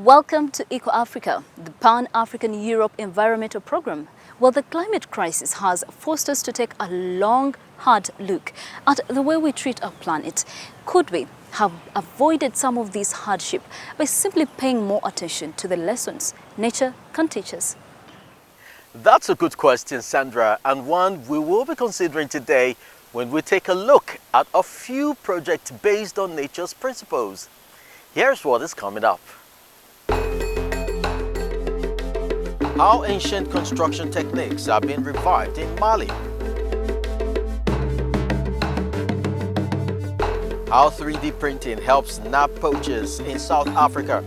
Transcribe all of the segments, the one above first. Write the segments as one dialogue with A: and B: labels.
A: Welcome to Eco Africa, the Pan-African Europe Environmental Programme, where the climate crisis has forced us to take a long, hard look at the way we treat our planet. Could we have avoided some of this hardship by simply paying more attention to the lessons nature can teach us?
B: That's a good question, Sandra, and one we will be considering today when we take a look at a few projects based on nature's principles. Here's what is coming up. How ancient construction techniques are being revived in Mali. How 3D printing helps nab poachers in South Africa.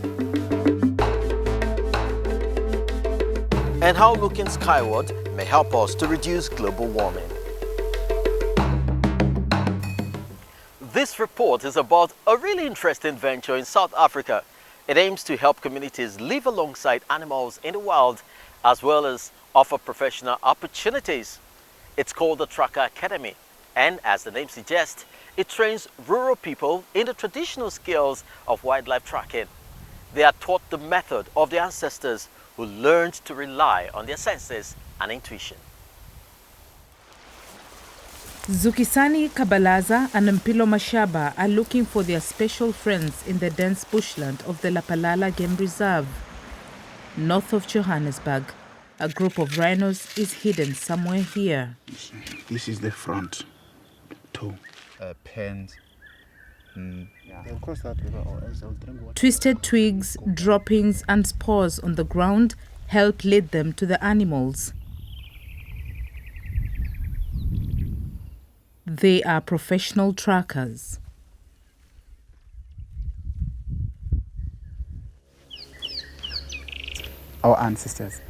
B: And how looking skyward may help us to reduce global warming. This report is about a really interesting venture in South Africa. It aims to help communities live alongside animals in the wild, as well as offer professional opportunities. It's called the Tracker Academy, and as the name suggests, it trains rural people in the traditional skills of wildlife tracking. They are taught the method of their ancestors who learned to rely on their senses and intuition.
C: Zukisani Kabalaza and Mpilo Mashaba are looking for their special friends in the dense bushland of the Lapalala Game Reserve. North of Johannesburg, a group of rhinos is hidden somewhere here.
D: This is the front toe.
E: Pens.
C: Twisted twigs, droppings and spores on the ground help lead them to the animals. They are professional trackers.
D: Our ancestors,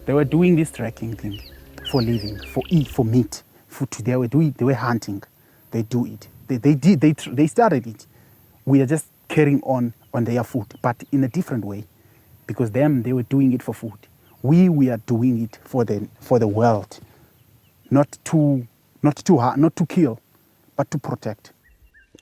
D: they were doing this tracking thing for living, for meat, food. They were hunting. They do it. They started it. We are just carrying on their food, but in a different way, because they were doing it for food. We are doing it for the world, not to hurt, not to kill, but to protect.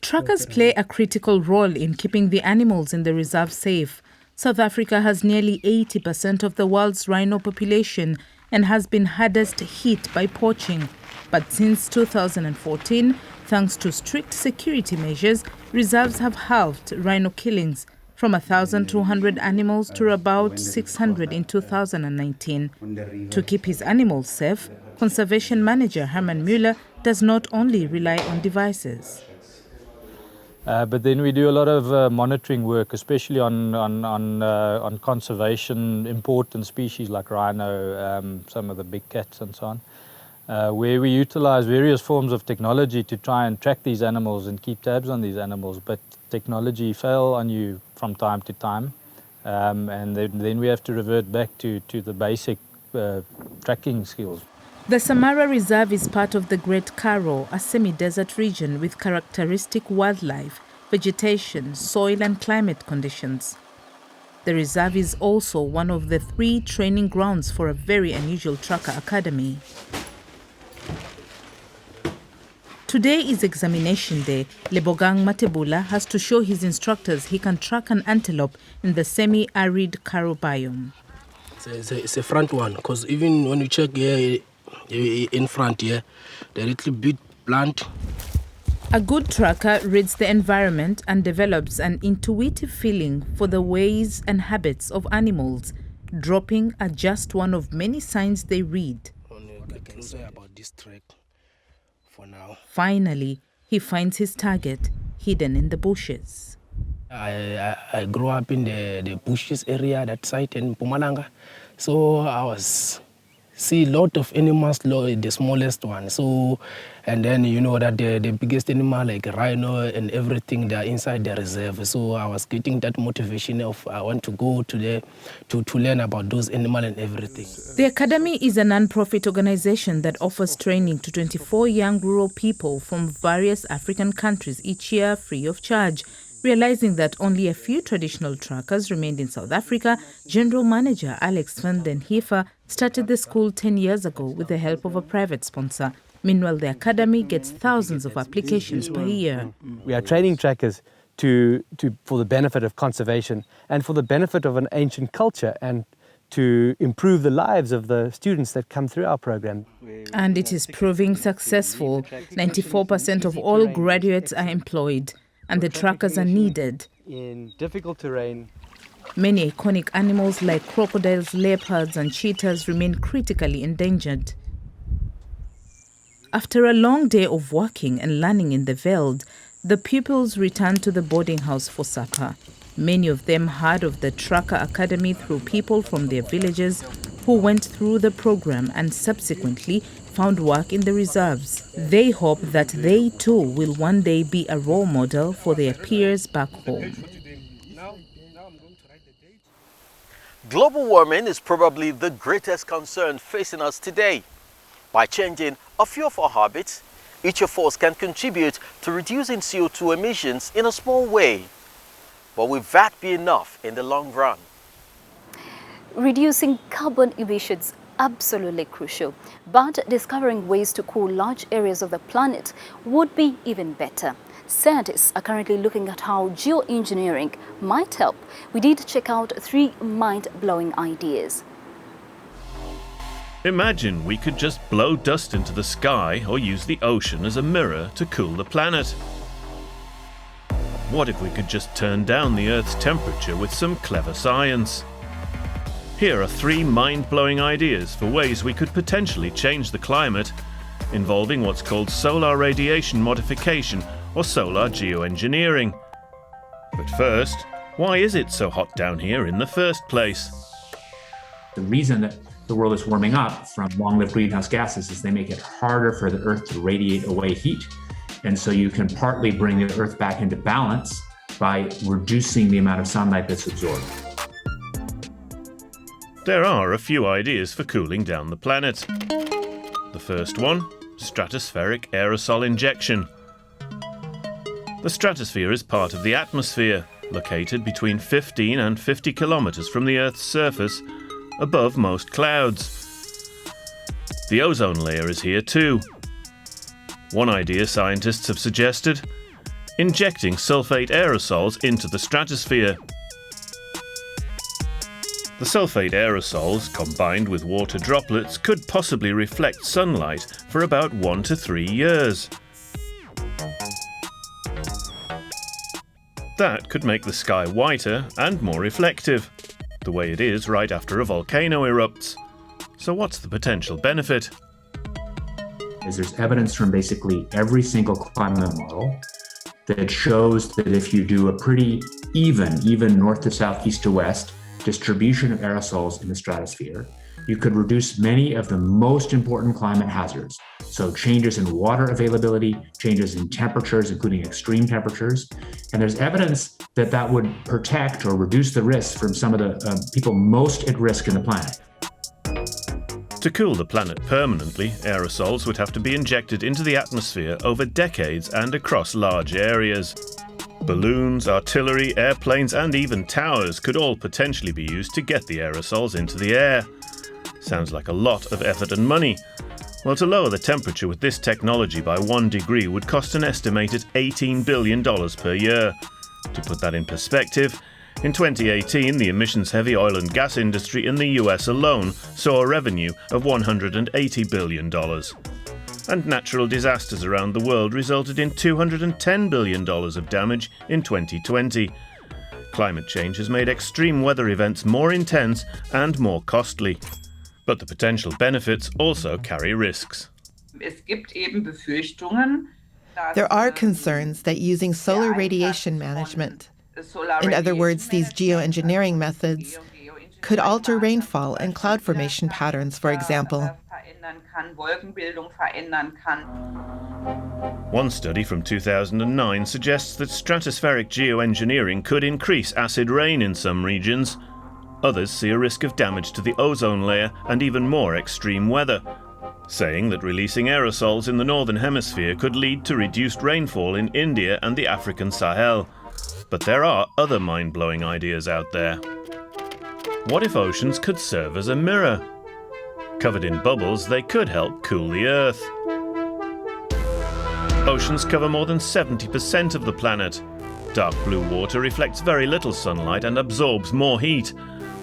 C: Trackers play a critical role in keeping the animals in the reserve safe. South Africa has nearly 80% of the world's rhino population and has been hardest hit by poaching. But since 2014, thanks to strict security measures, reserves have halved rhino killings from 1,200 animals to about 600 in 2019. To keep his animals safe, Conservation Manager Herman Muller does not only rely on devices.
F: But then we do a lot of monitoring work, especially on conservation important species like rhino, some of the big cats and so on, where we utilize various forms of technology to try and track these animals and keep tabs on these animals. But technology fails on you from time to time, and then we have to revert back to the basic tracking skills.
C: The Samara Reserve is part of the Great Karoo, a semi-desert region with characteristic wildlife, vegetation, soil and climate conditions. The reserve is also one of the 3 training grounds for a very unusual tracker academy. Today is examination day. Lebogang Matebula has to show his instructors he can track an antelope in the semi-arid Karoo biome.
G: It's a front one, because even when you check here, in front here, the little bit blunt.
C: A good tracker reads the environment and develops an intuitive feeling for the ways and habits of animals. Dropping are just one of many signs they read.
G: I can say about this track for now.
C: Finally, he finds his target hidden in the bushes.
G: I grew up in the bushes area, that site in Mpumalanga. So I see a lot of animals, the smallest one. So, and then you know that the biggest animal like rhino and everything, they're inside the reserve. So I was getting that motivation of I want to go to learn about those animals and everything.
C: The Academy is a non-profit organization that offers training to 24 young rural people from various African countries each year free of charge. Realizing that only a few traditional trackers remained in South Africa, General Manager Alex van den Heefer started the school 10 years ago with the help of a private sponsor. Meanwhile, the Academy gets thousands of applications per year.
H: We are training trackers
E: for the benefit of conservation and for the benefit of an ancient culture and to improve the lives of the students that come through our program.
C: And it is proving successful. 94% of all graduates are employed, and the trackers are needed.
E: In difficult terrain,
C: many iconic animals like crocodiles, leopards, and cheetahs remain critically endangered. After a long day of working and learning in the veld, the pupils return to the boarding house for supper. Many of them heard of the Tracker Academy through people from their villages who went through the program and subsequently found work in the reserves. They hope that they too will one day be a role model for their peers back home.
B: Global warming is probably the greatest concern facing us today. By changing a few of our habits, each of us can contribute to reducing CO2 emissions in a small way. But will that be enough in the long run?
A: Reducing carbon emissions absolutely crucial, but discovering ways to cool large areas of the planet would be even better. Scientists are currently looking at how geoengineering might help. We did check out 3 mind-blowing ideas.
H: Imagine we could just blow dust into the sky or use the ocean as a mirror to cool the planet. What if we could just turn down the Earth's temperature with some clever science? Here are 3 mind-blowing ideas for ways we could potentially change the climate, involving what's called solar radiation modification or solar geoengineering. But first, why is it so hot down here in the first place?
I: The reason that the world is warming up from long-lived greenhouse gases is they make it harder for the Earth to radiate away heat. And so you can partly bring the Earth back into balance by reducing the amount of sunlight that's absorbed.
H: There are a few ideas for cooling down the planet. The first one, stratospheric aerosol injection. The stratosphere is part of the atmosphere, located between 15 and 50 kilometers from the Earth's surface, above most clouds. The ozone layer is here too. One idea scientists have suggested: injecting sulfate aerosols into the stratosphere. The sulfate aerosols, combined with water droplets, could possibly reflect sunlight for about 1 to 3 years. That could make the sky whiter and more reflective, the way it is right after a volcano erupts. So what's the potential benefit?
I: There's evidence from basically every single climate model that shows that if you do a pretty even north to south, east to west distribution of aerosols in the stratosphere, you could reduce many of the most important climate hazards. So changes in water availability, changes in temperatures, including extreme temperatures. And there's evidence that that would protect or reduce the risks from some of the people most at risk in the planet.
H: To cool the planet permanently, aerosols would have to be injected into the atmosphere over decades and across large areas. Balloons, artillery, airplanes, and even towers could all potentially be used to get the aerosols into the air. Sounds like a lot of effort and money. Well, to lower the temperature with this technology by 1 degree would cost an estimated $18 billion per year. To put that in perspective, in 2018, the emissions-heavy oil and gas industry in the US alone saw a revenue of $180 billion. And natural disasters around the world resulted in $210 billion of damage in 2020. Climate change has made extreme weather events more intense and more costly. But the potential benefits also carry risks.
J: There are concerns that using solar radiation management, in other words, these geoengineering methods, could alter rainfall and cloud formation patterns, for example.
H: One study from 2009 suggests that stratospheric geoengineering could increase acid rain in some regions. Others see a risk of damage to the ozone layer and even more extreme weather, saying that releasing aerosols in the northern hemisphere could lead to reduced rainfall in India and the African Sahel. But there are other mind-blowing ideas out there. What if oceans could serve as a mirror? Covered in bubbles, they could help cool the Earth. Oceans cover more than 70% of the planet. Dark blue water reflects very little sunlight and absorbs more heat.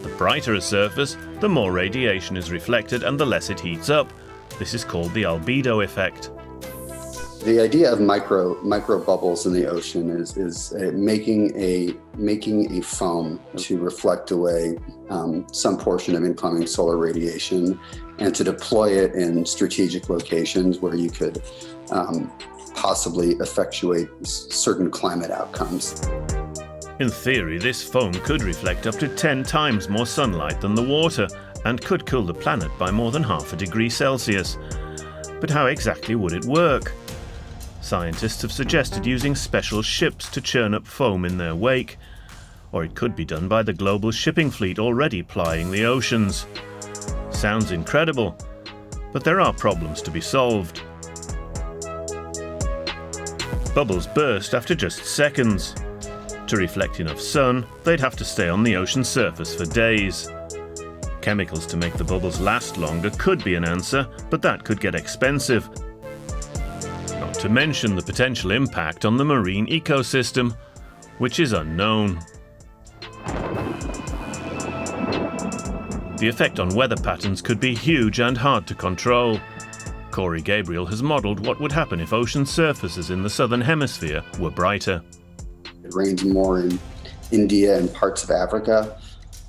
H: The brighter a surface, the more radiation is reflected and the less it heats up. This is called the albedo effect.
K: The idea of micro bubbles in the ocean is making a foam to reflect away some portion of incoming solar radiation and to deploy it in strategic locations where you could possibly effectuate certain climate outcomes.
H: In theory, this foam could reflect up to 10 times more sunlight than the water and could cool the planet by more than 0.5 degrees Celsius. But how exactly would it work? Scientists have suggested using special ships to churn up foam in their wake, or it could be done by the global shipping fleet already plying the oceans. Sounds incredible, but there are problems to be solved. Bubbles burst after just seconds. To reflect enough sun, they'd have to stay on the ocean surface for days. Chemicals to make the bubbles last longer could be an answer, but that could get expensive. Not to mention the potential impact on the marine ecosystem, which is unknown. The effect on weather patterns could be huge and hard to control. Corey Gabriel has modelled what would happen if ocean surfaces in the southern hemisphere were brighter.
K: It rains more in India and parts of Africa,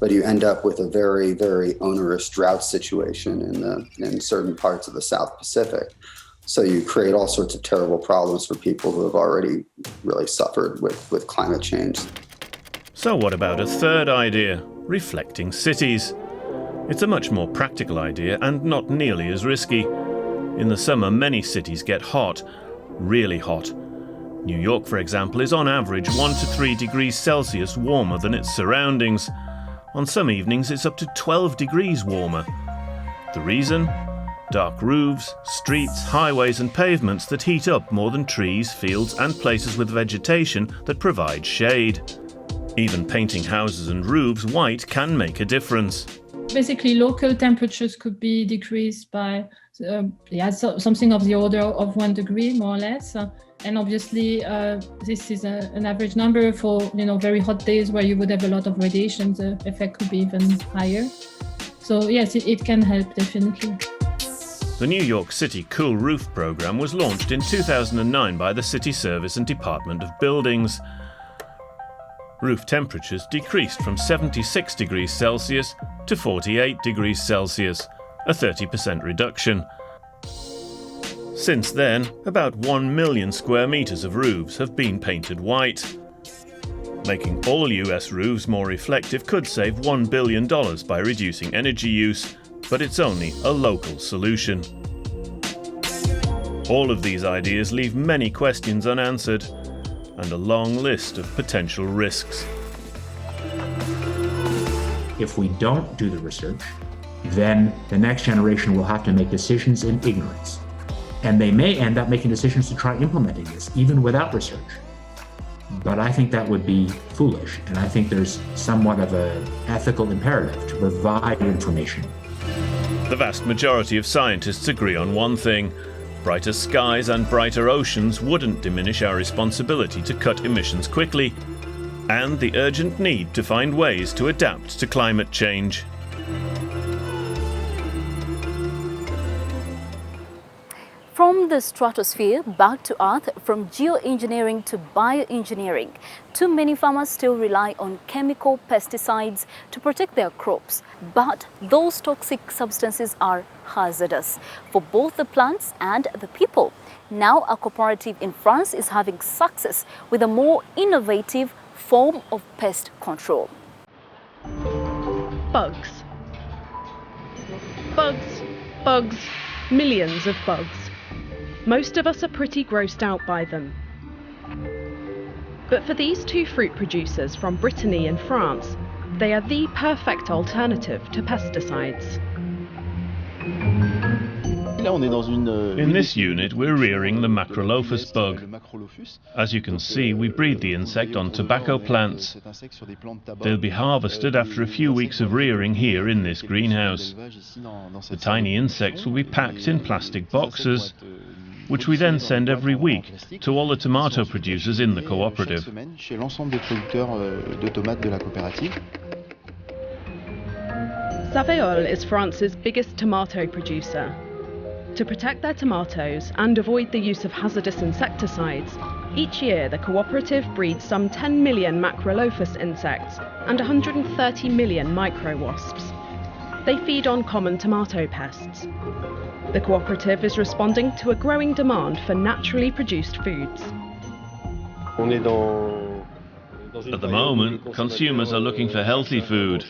K: but you end up with a very, very onerous drought situation in certain parts of the South Pacific. So you create all sorts of terrible problems for people who have already really suffered with climate change.
H: So what about a third idea, reflecting cities? It's a much more practical idea and not nearly as risky. In the summer, many cities get hot, really hot. New York, for example, is on average 1 to 3 degrees Celsius warmer than its surroundings. On some evenings, it's up to 12 degrees warmer. The reason? Dark roofs, streets, highways and pavements that heat up more than trees, fields and places with vegetation that provide shade. Even painting houses and roofs white can make a difference.
L: Basically, local temperatures could be decreased by something of the order of 1 degree, more or less. And obviously, this is an average number for very hot days where you would have a lot of radiation. The effect could be even higher. So yes, it can help, definitely.
H: The New York City Cool Roof program was launched in 2009 by the City Service and Department of Buildings. Roof temperatures decreased from 76 degrees Celsius to 48 degrees Celsius, a 30% reduction. Since then, about 1 million square meters of roofs have been painted white. Making all US roofs more reflective could save $1 billion by reducing energy use, but it's only a local solution. All of these ideas leave many questions unanswered and a long list of potential risks.
I: If we don't do the research, then the next generation will have to make decisions in ignorance. And they may end up making decisions to try implementing this, even without research. But I think that would be foolish, and I think there's somewhat of an ethical imperative to provide information.
H: The vast majority of scientists agree on one thing: brighter skies and brighter oceans wouldn't diminish our responsibility to cut emissions quickly, and the urgent need to find ways to adapt to climate change.
A: From the stratosphere back to Earth, from geoengineering to bioengineering, too many farmers still rely on chemical pesticides to protect their crops. But those toxic substances are hazardous for both the plants and the people. Now a cooperative in France is having success with a more innovative form of pest control.
M: Bugs. Bugs, bugs, millions of bugs. Most of us are pretty grossed out by them. But for these two fruit producers from Brittany and France, they are the perfect alternative to pesticides.
H: In this unit, we're rearing the Macrolophus bug. As you can see, we breed the insect on tobacco plants. They'll be harvested after a few weeks of rearing here in this greenhouse. The tiny insects will be packed in plastic boxes. which we then send every week to all the tomato producers in the cooperative.
M: Saveol is France's biggest tomato producer. To protect their tomatoes and avoid the use of hazardous insecticides, each year the cooperative breeds some 10 million Macrolophus insects and 130 million micro-wasps. They feed on common tomato pests. The cooperative is responding to a growing demand for naturally produced foods.
H: At the moment, consumers are looking for healthy food.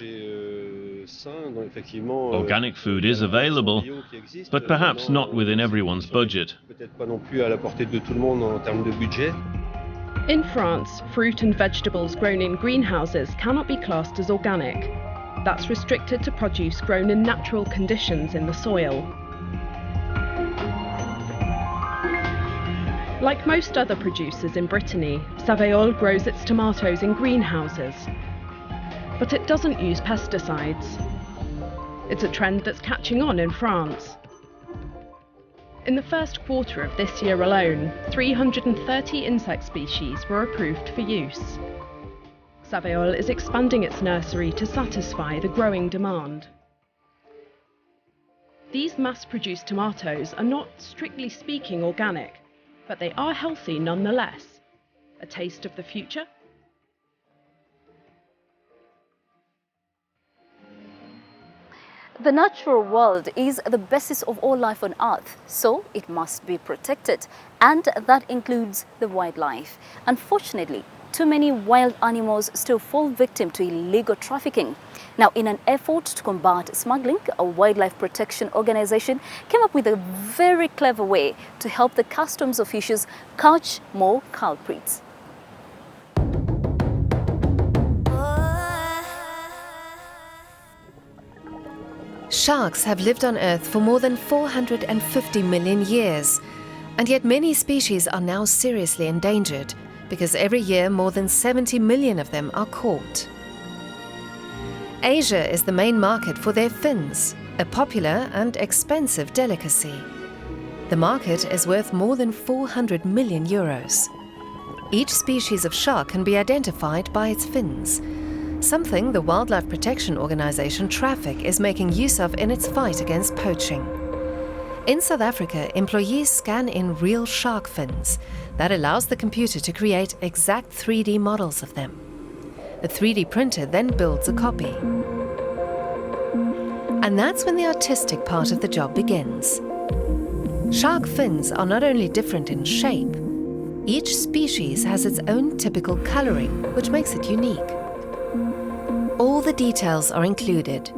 H: Organic food is available, but perhaps not within everyone's budget.
M: In France, fruit and vegetables grown in greenhouses cannot be classed as organic. That's restricted to produce grown in natural conditions in the soil. Like most other producers in Brittany, Saveol grows its tomatoes in greenhouses. But it doesn't use pesticides. It's a trend that's catching on in France. In the first quarter of this year alone, 330 insect species were approved for use. Saveol is expanding its nursery to satisfy the growing demand. These mass-produced tomatoes are not, strictly speaking, organic, but they are healthy nonetheless. A taste of the future?
A: The natural world is the basis of all life on Earth, so it must be protected, and that includes the wildlife. Unfortunately, too many wild animals still fall victim to illegal trafficking. Now, in an effort to combat smuggling, a wildlife protection organization came up with a very clever way to help the customs officials catch more culprits.
N: Sharks have lived on Earth for more than 450 million years, and yet many species are now seriously endangered because every year more than 70 million of them are caught. Asia is the main market for their fins, a popular and expensive delicacy. The market is worth more than 400 million euros. Each species of shark can be identified by its fins, something the wildlife protection organization Traffic is making use of in its fight against poaching. In South Africa, employees scan in real shark fins. That allows the computer to create exact 3D models of them. The 3D printer then builds a copy. And that's when the artistic part of the job begins. Shark fins are not only different in shape, each species has its own typical coloring, which makes it unique. All the details are included.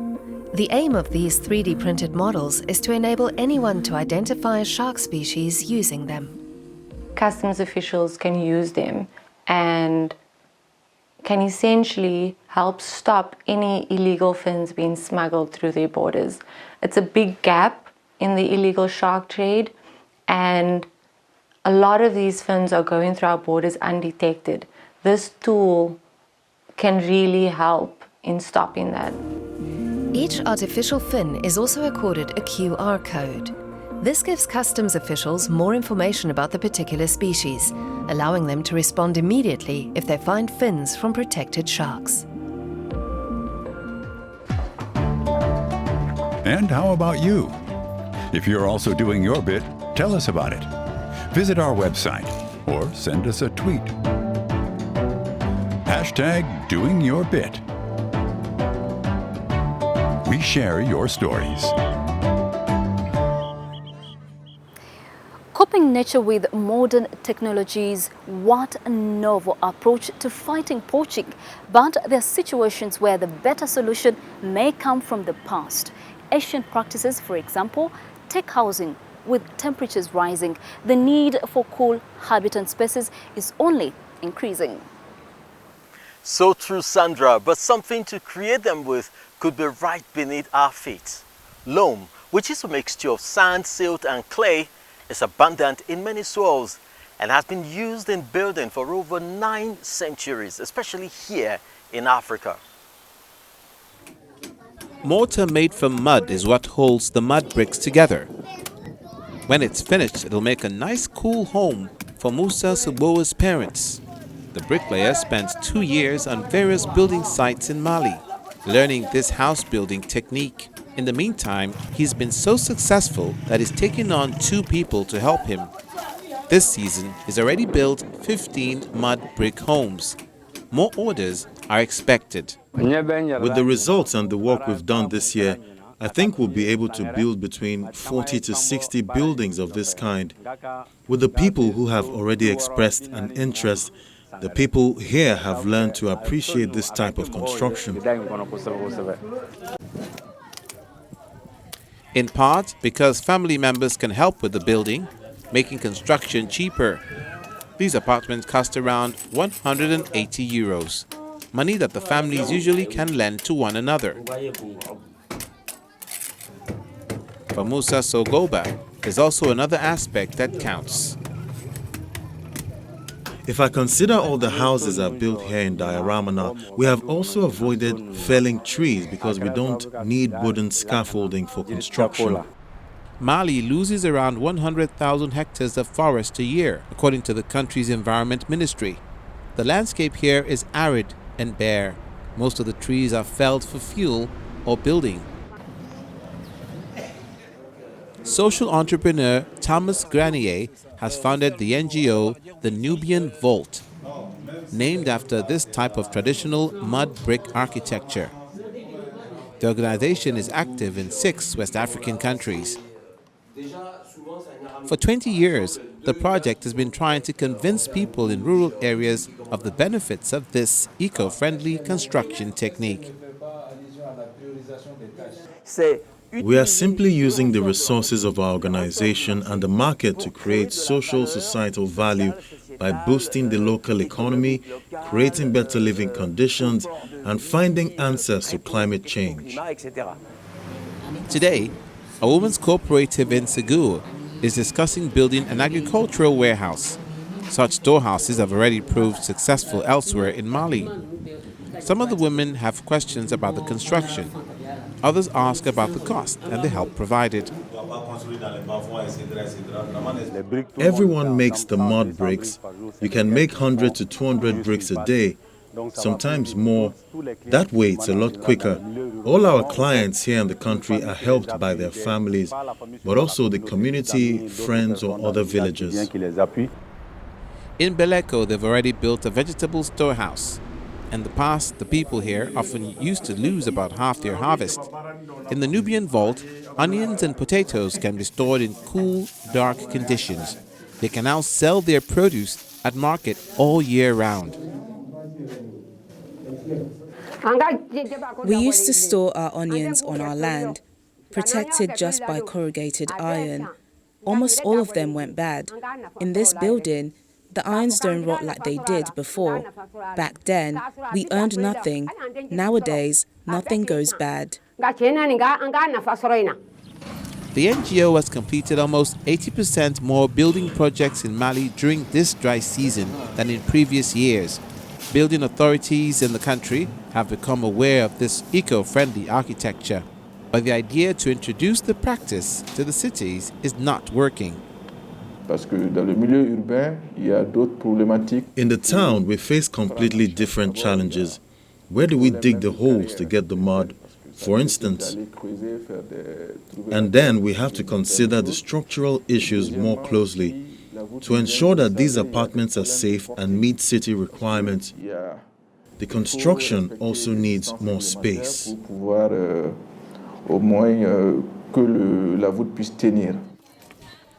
N: The aim of these 3D printed models is to enable anyone to identify a shark species using them.
O: Customs officials can use them and can essentially help stop any illegal fins being smuggled through their borders. It's a big gap in the illegal shark trade, and a lot of these fins are going through our borders undetected. This tool can really help in stopping that.
N: Each artificial fin is also accorded a QR code. This gives customs officials more information about the particular species, allowing them to respond immediately if they find fins from protected sharks.
P: And how about you? If you're also doing your bit, tell us about it. Visit our website or send us a tweet. #DoingYourBit. We share your stories.
A: Coping nature with modern technologies, what a novel approach to fighting poaching. But there are situations where the better solution may come from the past. Ancient practices, for example, take housing. With temperatures rising, the need for cool habitat spaces is only increasing.
B: So true, Sandra, but something to create them with could be right beneath our feet. Loam, which is a mixture of sand, silt and clay, is abundant in many soils and has been used in building for over 9 centuries, especially here in Africa.
Q: Mortar made from mud is what holds the mud bricks together. When it's finished, it'll make a nice cool home for Musa Suboa's parents. The bricklayer spent 2 years on various building sites in Mali, learning this house building technique. In the meantime, he's been so successful that he's taken on 2 people to help him. This season, he's already built 15 mud brick homes. More orders are expected.
R: With the results and the work we've done this year, I think we'll be able to build between 40 to 60 buildings of this kind. With the people who have already expressed an interest, the people here have learned to appreciate this type of construction.
Q: In part because family members can help with the building, making construction cheaper. These apartments cost around 180 euros, money that the families usually can lend to one another. For Musa Sogoba, there's also another aspect that counts.
R: If I consider all the houses I've built here in Diaramana, we have also avoided felling trees because we don't need wooden scaffolding for construction.
Q: Mali loses around 100,000 hectares of forest a year, according to the country's environment ministry. The landscape here is arid and bare. Most of the trees are felled for fuel or building. Social entrepreneur Thomas Granier has founded the NGO The Nubian Vault, named after this type of traditional mud brick architecture. The organization is active in 6 West African countries. For 20 years, the project has been trying to convince people in rural areas of the benefits of this eco-friendly construction technique.
R: We are simply using the resources of our organization and the market to create social societal value by boosting the local economy, creating better living conditions, and finding answers to climate change.
Q: Today, a women's cooperative in Ségou is discussing building an agricultural warehouse. Such storehouses have already proved successful elsewhere in Mali. Some of the women have questions about the construction. Others ask about the cost and the help provided.
R: Everyone makes the mud bricks. You can make 100 to 200 bricks a day, sometimes more. That way it's a lot quicker. All our clients here in the country are helped by their families, but also the community, friends or other villagers.
Q: In Beleko, they've already built a vegetable storehouse. In the past, the people here often used to lose about half their harvest. In the Nubian Vault, onions and potatoes can be stored in cool, dark conditions. They can now sell their produce at market all year round.
S: We used to store our onions on our land, protected just by corrugated iron. Almost all of them went bad. In this building, the irons don't rot like they did before. Back then, we earned nothing. Nowadays, nothing goes bad.
Q: The NGO has completed almost 80% more building projects in Mali during this dry season than in previous years. Building authorities in the country have become aware of this eco-friendly architecture, but the idea to introduce the practice to the cities is not working.
R: In the town, we face completely different challenges. Where do we dig the holes to get the mud, for instance? And then we have to consider the structural issues more closely to ensure that these apartments are safe and meet city requirements. The construction also needs more space.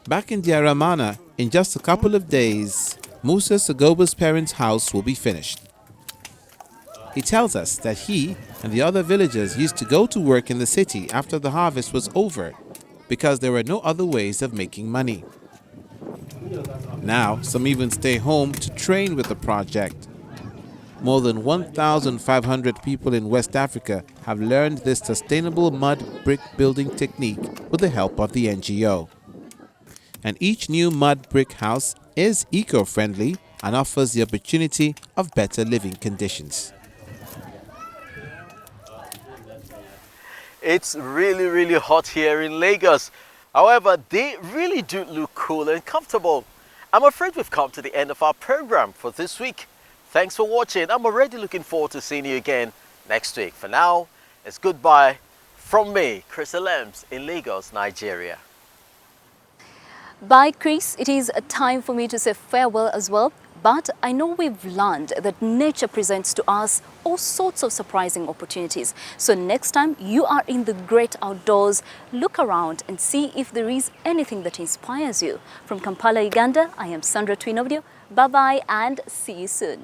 Q: Back in Diaramana, in just a couple of days, Musa Sagoba's parents' house will be finished. He tells us that he and the other villagers used to go to work in the city after the harvest was over because there were no other ways of making money. Now, some even stay home to train with the project. More than 1,500 people in West Africa have learned this sustainable mud brick building technique with the help of the NGO. And each new mud brick house is eco-friendly and offers the opportunity of better living conditions.
B: It's really hot here in Lagos. However, they really do look cool and comfortable. I'm afraid we've come to the end of our program for this week. Thanks for watching. I'm already looking forward to seeing you again next week. For now, it's goodbye from me, Chris Alems in Lagos, Nigeria.
A: Bye, Chris. It is a time for me to say farewell as well. But I know we've learned that nature presents to us all sorts of surprising opportunities. So next time you are in the great outdoors, look around and see if there is anything that inspires you. From Kampala, Uganda, I am Sandra Twinovideo. Bye-bye and see you soon.